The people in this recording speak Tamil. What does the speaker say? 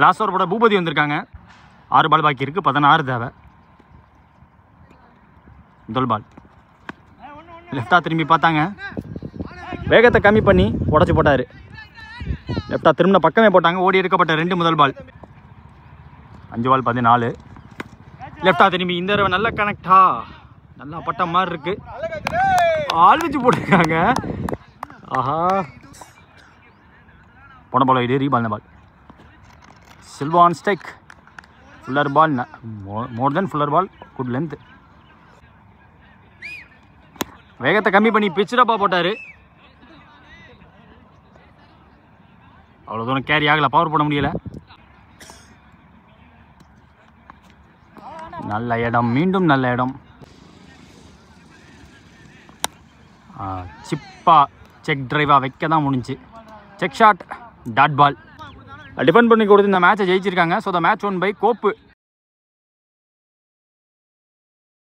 லாஸ்ட் ஓவர் போட பூபதி வந்திருக்காங்க. 6 பால் பாக்கி இருக்குது, 16 தேவை. முதல் பால் லெஃப்டா திரும்பி பார்த்தாங்க, வேகத்தை கம்மி பண்ணி உடச்சி போட்டார். லெஃப்டா திரும்பின பக்கமே போட்டாங்க, ஓடி எடுக்கப்பட்ட 2 முதல் பால். 5 பால் 14. லெஃப்டா திரும்பி இந்த தடவை நல்ல கனெக்டா, நல்லா பட்ட மாதிரி இருக்கு, ஆள் வச்சு போட்டிருக்காங்க. ஆஹா, போன பால் இது ரீபால் பால். சில்வான் ஸ்டெக் ஃபுல்லர் பால், மோர் தென் ஃபுல்லர் பால், குட் லென்த். வேகத்தை கம்மி பண்ணி பிச்சுடப்பா போட்டார். அவ்வளோ தூரம் கேரி ஆகலை, பவர் போட முடியலை. நல்ல இடம், மீண்டும் நல்ல இடம். சிப்பா செக் டிரைவாக வைக்க தான் முடிஞ்சு. Check shot, dot ball. Defend பண்ணி கொடுத்து இந்த மேட்சை ஜெயிச்சிருக்காங்க. So the match won by கோப்பு.